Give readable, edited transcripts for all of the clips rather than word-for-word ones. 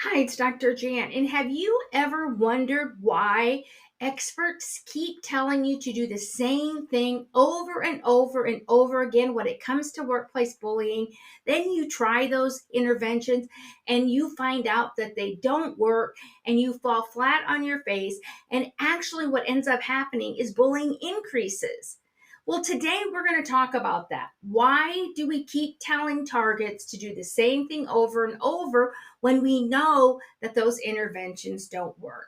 Hi, it's Dr. Jan. And have you ever wondered why experts keep telling you to do the same thing over and over and over again when it comes to workplace bullying? Then you try those interventions and you find out that they don't work and you fall flat on your face. And actually, what ends up happening is bullying increases. Well, today we're going to talk about that. Why do we keep telling targets to do the same thing over and over when we know that those interventions don't work?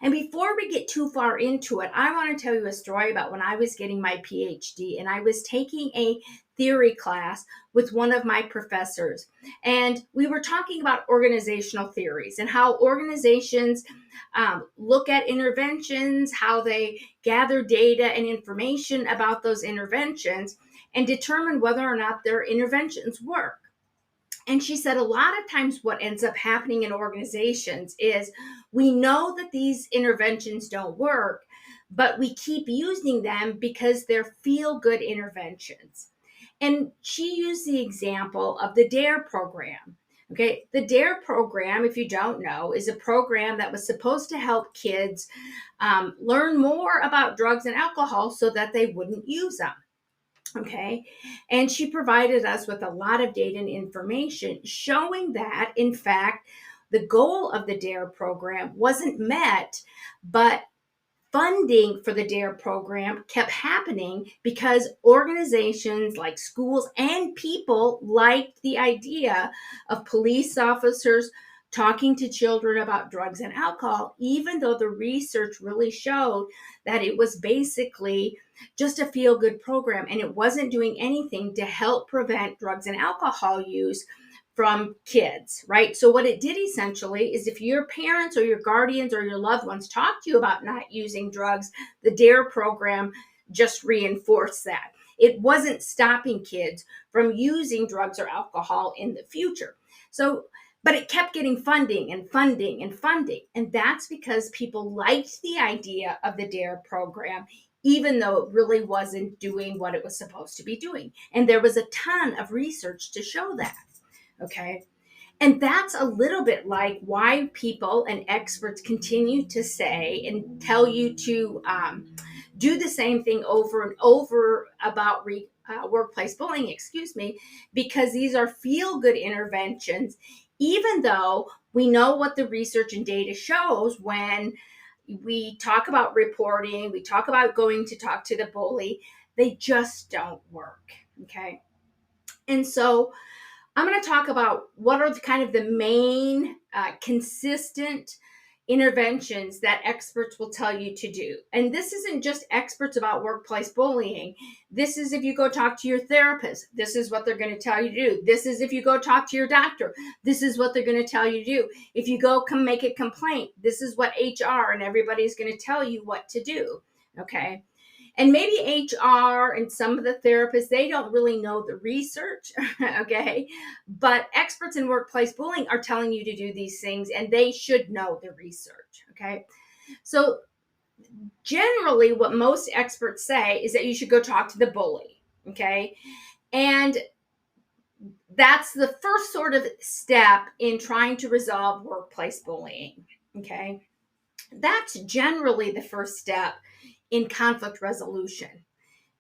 And before we get too far into it, I want to tell you a story about when I was getting my PhD and I was taking a theory class with one of my professors. And we were talking about organizational theories and how organizations look at interventions, how they gather data and information about those interventions, and determine whether or not their interventions work. And she said a lot of times what ends up happening in organizations is we know that these interventions don't work, but we keep using them because they're feel good interventions. And she used the example of the DARE program. Okay, the DARE program, if you don't know, is a program that was supposed to help kids learn more about drugs and alcohol so that they wouldn't use them. Okay. And she provided us with a lot of data and information showing that, in fact, the goal of the DARE program wasn't met, but funding for the DARE program kept happening because organizations like schools and people liked the idea of police officers talking to children about drugs and alcohol, even though the research really showed that it was basically just a feel good program and it wasn't doing anything to help prevent drugs and alcohol use from kids, right? So, what it did essentially is if your parents or your guardians or your loved ones talk to you about not using drugs, the DARE program just reinforced that. It wasn't stopping kids from using drugs or alcohol in the future. So, but it kept getting funding and funding and funding. And that's because people liked the idea of the DARE program, even though it really wasn't doing what it was supposed to be doing. And there was a ton of research to show that. Okay. And that's a little bit like why people and experts continue to say and tell you to do the same thing over and over about workplace bullying, because these are feel good interventions, even though we know what the research and data shows when we talk about reporting, we talk about going to talk to the bully, they just don't work. Okay. And so I'm going to talk about what are kind of the main consistent interventions that experts will tell you to do. And this isn't just experts about workplace bullying. This is if you go talk to your therapist, this is what they're going to tell you to do. This is if you go talk to your doctor, this is what they're going to tell you to do. If you go come make a complaint, this is what HR and everybody's going to tell you what to do. Okay. And maybe HR and some of the therapists, they don't really know the research, okay? But experts in workplace bullying are telling you to do these things and they should know the research, okay? So generally what most experts say is that you should go talk to the bully, okay? And that's the first sort of step in trying to resolve workplace bullying, okay? That's generally the first step in conflict resolution.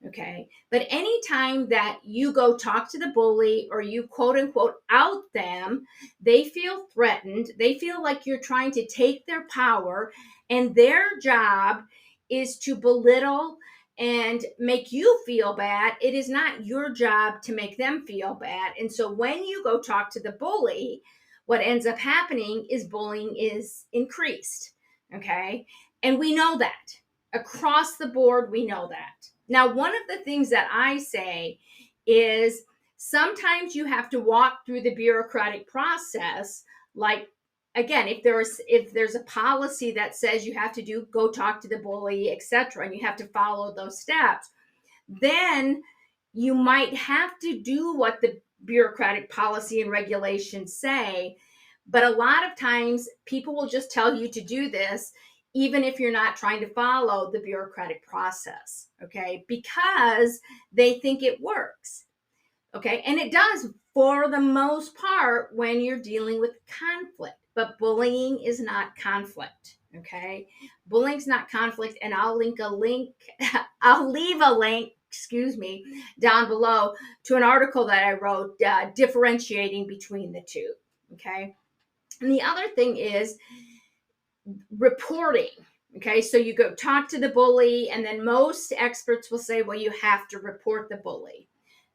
Okay. But anytime that you go talk to the bully or you quote unquote out them, they feel threatened. They feel like you're trying to take their power, and their job is to belittle and make you feel bad. It is not your job to make them feel bad. And so when you go talk to the bully, what ends up happening is bullying is increased. Okay. And we know that across the board, we know that. Now, one of the things that I say is sometimes you have to walk through the bureaucratic process. Like, again, if there's a policy that says you have to do go talk to the bully, etc., and you have to follow those steps, then you might have to do what the bureaucratic policy and regulations say. But a lot of times people will just tell you to do this even if you're not trying to follow the bureaucratic process, okay? Because they think it works, okay? And it does for the most part when you're dealing with conflict. But bullying is not conflict. Okay, bullying's not conflict, and I'll leave a link, excuse me, down below to an article that I wrote differentiating between the two. Okay, and the other thing is reporting. Okay, so you go talk to the bully, and then most experts will say, well, you have to report the bully.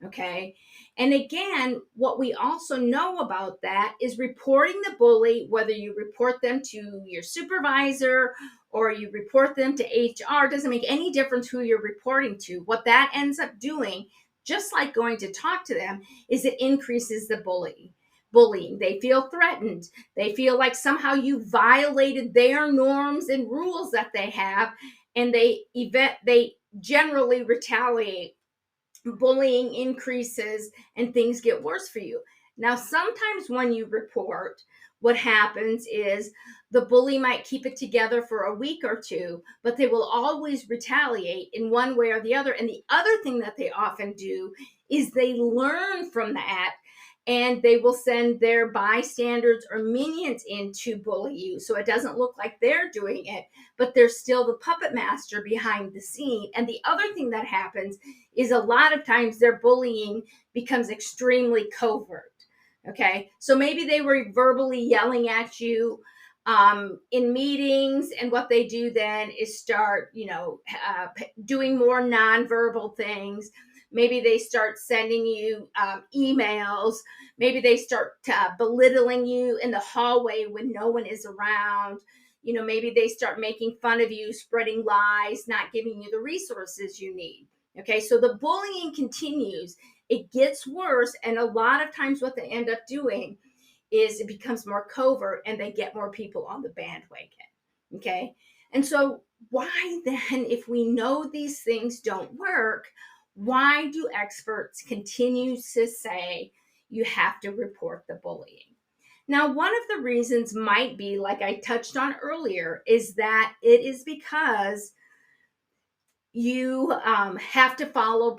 Okay, and again, what we also know about that is reporting the bully, whether you report them to your supervisor or you report them to HR, doesn't make any difference who you're reporting to. What that ends up doing, just like going to talk to them, is it increases the bullying. They feel threatened. They feel like somehow you violated their norms and rules that they have, and they generally retaliate. Bullying increases and things get worse for you. Now, sometimes when you report, what happens is the bully might keep it together for a week or two, but they will always retaliate in one way or the other. And the other thing that they often do is they learn from that, and they will send their bystanders or minions in to bully you. So it doesn't look like they're doing it, but they're still the puppet master behind the scene. And the other thing that happens is a lot of times their bullying becomes extremely covert. Okay, so maybe they were verbally yelling at you in meetings, and what they do then is start, doing more nonverbal things. Maybe they start sending you emails. Maybe they start belittling you in the hallway when no one is around. Maybe they start making fun of you, spreading lies, not giving you the resources you need. Okay, so the bullying continues. It gets worse, and a lot of times what they end up doing is it becomes more covert, and they get more people on the bandwagon. Okay, and so why then, if we know these things don't work, why do experts continue to say you have to report the bullying? Now, one of the reasons might be, like I touched on earlier, is that it is because you have to follow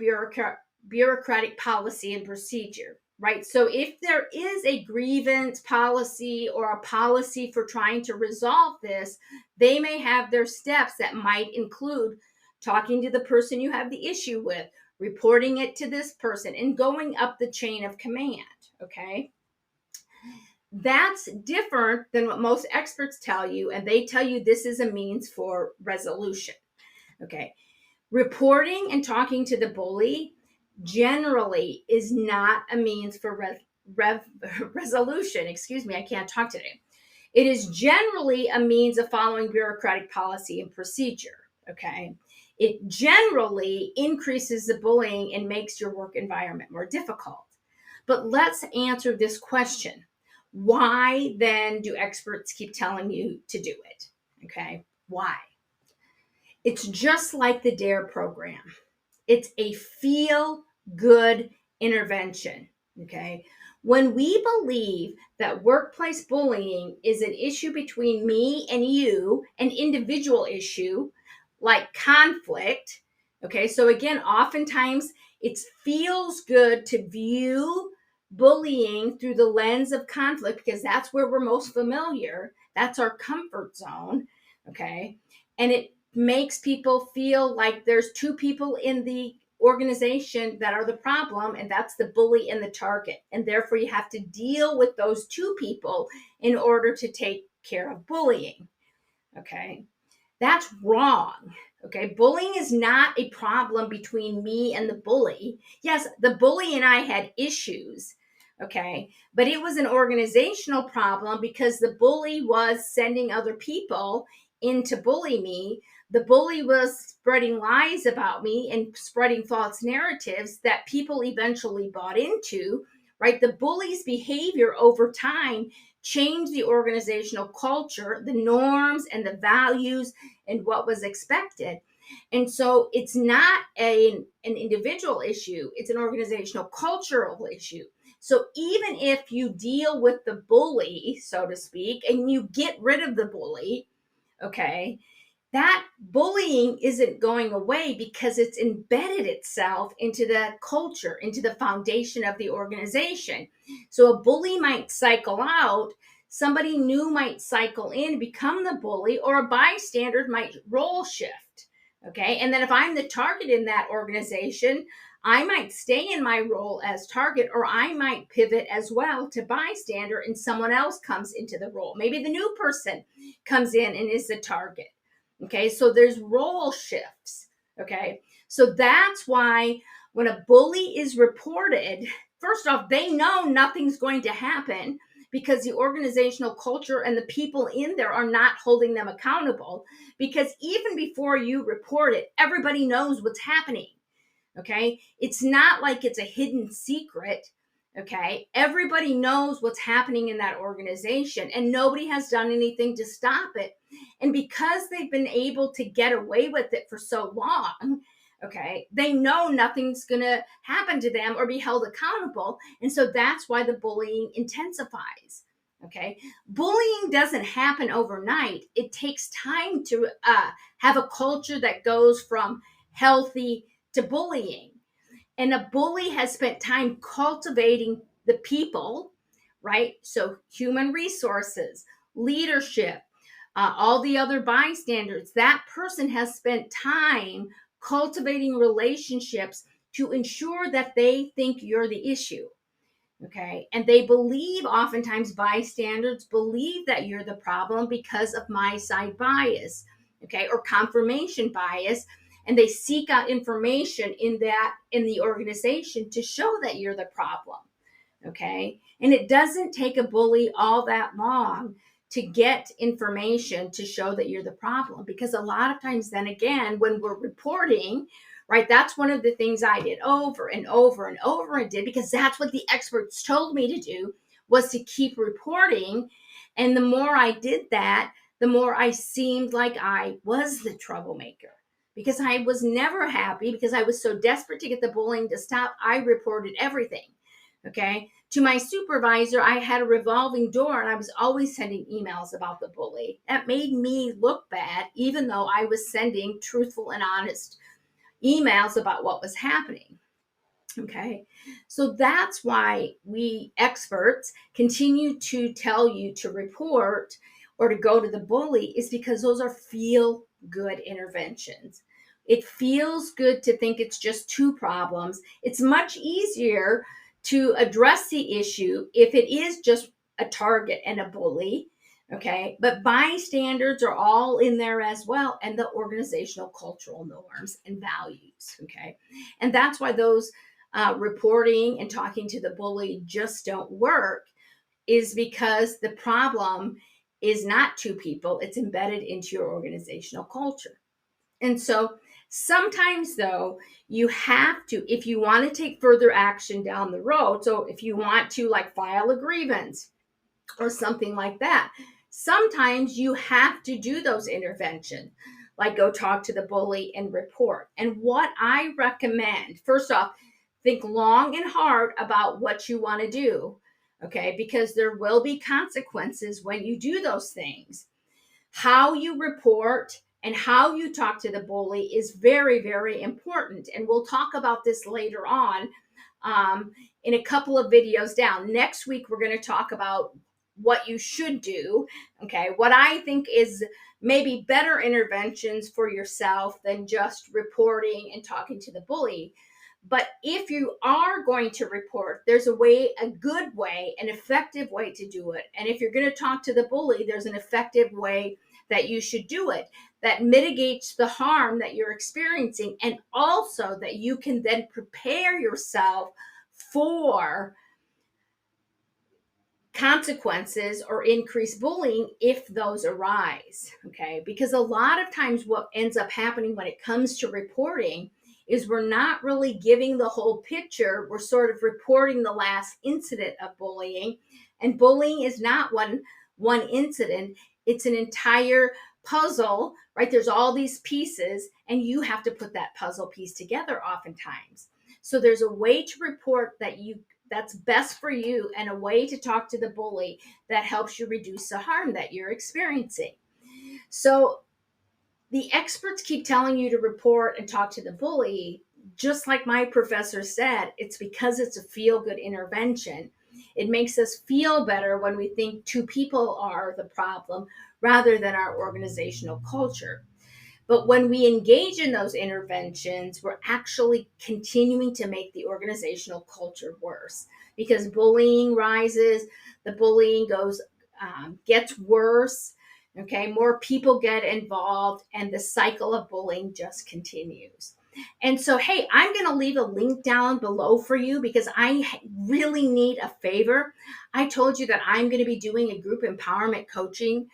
bureaucratic policy and procedure, right? So if there is a grievance policy or a policy for trying to resolve this, they may have their steps that might include talking to the person you have the issue with, reporting it to this person, and going up the chain of command. Okay, that's different than what most experts tell you, and they tell you this is a means for resolution. Okay, reporting and talking to the bully generally is not a means for resolution. Excuse me, I can't talk today. It is generally a means of following bureaucratic policy and procedure. Okay, it generally increases the bullying and makes your work environment more difficult. But let's answer this question. Why then do experts keep telling you to do it? Okay, why? It's just like the DARE program. It's a feel good intervention. Okay. When we believe that workplace bullying is an issue between me and you, an individual issue like conflict. Okay. So again, oftentimes it feels good to view bullying through the lens of conflict because that's where we're most familiar. That's our comfort zone. Okay. And it makes people feel like there's two people in the organization that are the problem, and that's the bully and the target. And therefore, you have to deal with those two people in order to take care of bullying. Okay, that's wrong. Okay, bullying is not a problem between me and the bully. Yes, the bully and I had issues. Okay, but it was an organizational problem because the bully was sending other people in to bully me. The bully was spreading lies about me and spreading false narratives that people eventually bought into, right? The bully's behavior over time changed the organizational culture, the norms and the values and what was expected. And so it's not an individual issue, it's an organizational cultural issue. So even if you deal with the bully, so to speak, and you get rid of the bully, okay, that bullying isn't going away because it's embedded itself into the culture, into the foundation of the organization. So a bully might cycle out, somebody new might cycle in, become the bully, or a bystander might role shift. Okay. And then if I'm the target in that organization, I might stay in my role as target, or I might pivot as well to bystander and someone else comes into the role. Maybe the new person comes in and is the target. Okay, so there's role shifts. Okay, so that's why when a bully is reported, first off, they know nothing's going to happen because the organizational culture and the people in there are not holding them accountable. Because even before you report it, everybody knows what's happening. Okay, it's not like it's a hidden secret. Okay, everybody knows what's happening in that organization and nobody has done anything to stop it. And because they've been able to get away with it for so long, okay, they know nothing's going to happen to them or be held accountable. And so that's why the bullying intensifies. Okay, bullying doesn't happen overnight. It takes time to have a culture that goes from healthy to bullying. And a bully has spent time cultivating the people, right? So human resources, leadership, all the other bystanders. That person has spent time cultivating relationships to ensure that they think you're the issue. Okay. And they believe, oftentimes bystanders believe that you're the problem because of my side bias, okay, or confirmation bias. And they seek out information in the organization to show that you're the problem. Okay. And it doesn't take a bully all that long to get information to show that you're the problem, because a lot of times, then again, when we're reporting, right, that's one of the things I did over and over and over and did, because that's what the experts told me to do, was to keep reporting. And the more I did that, the more I seemed like I was the troublemaker, because I was never happy, because I was so desperate to get the bullying to stop. I reported everything. Okay. To my supervisor, I had a revolving door and I was always sending emails about the bully. That made me look bad, even though I was sending truthful and honest emails about what was happening. Okay. So that's why we experts continue to tell you to report or to go to the bully, is because those are feel good interventions. It feels good to think it's just two problems. It's much easier to address the issue if it is just a target and a bully. Okay. But bystanders are all in there as well, and the organizational cultural norms and values. Okay. And that's why those reporting and talking to the bully just don't work, is because the problem is not two people, it's embedded into your organizational culture. And so sometimes, though, you have to, if you want to take further action down the road, so if you want to like file a grievance or something like that, sometimes you have to do those interventions, like go talk to the bully and report. And what I recommend, first off, think long and hard about what you want to do, okay, because there will be consequences when you do those things. How you report and how you talk to the bully is very, very important. And we'll talk about this later on, in a couple of videos down. Next week, we're going to talk about what you should do. Okay. What I think is maybe better interventions for yourself than just reporting and talking to the bully. But if you are going to report, there's a way, a good way, an effective way to do it. And if you're going to talk to the bully, there's an effective way that you should do it that mitigates the harm that you're experiencing, and also that you can then prepare yourself for consequences or increased bullying if those arise. Okay, because a lot of times what ends up happening when it comes to reporting is we're not really giving the whole picture. We're sort of reporting the last incident of bullying, and bullying is not one incident. It's an entire puzzle, right? There's all these pieces, and you have to put that puzzle piece together oftentimes. So there's a way to report that's best for you, and a way to talk to the bully that helps you reduce the harm that you're experiencing. So The experts keep telling you to report and talk to the bully. Just like my professor said, it's because it's a feel good intervention. It makes us feel better when we think two people are the problem rather than our organizational culture. But when we engage in those interventions, we're actually continuing to make the organizational culture worse because bullying rises, the bullying gets worse. Okay, more people get involved, and the cycle of bullying just continues. And so, hey, I'm going to leave a link down below for you because I really need a favor. I told you that I'm going to be doing a group empowerment coaching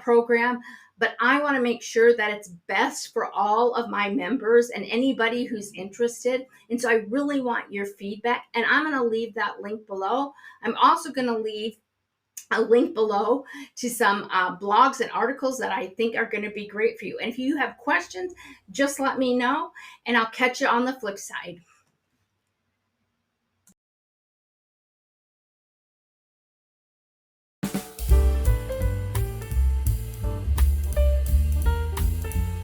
program, but I want to make sure that it's best for all of my members and anybody who's interested. And so I really want your feedback, and I'm going to leave that link below. I'm also going to leave a link below to some blogs and articles that I think are going to be great for you. And if you have questions, just let me know, and I'll catch you on the flip side.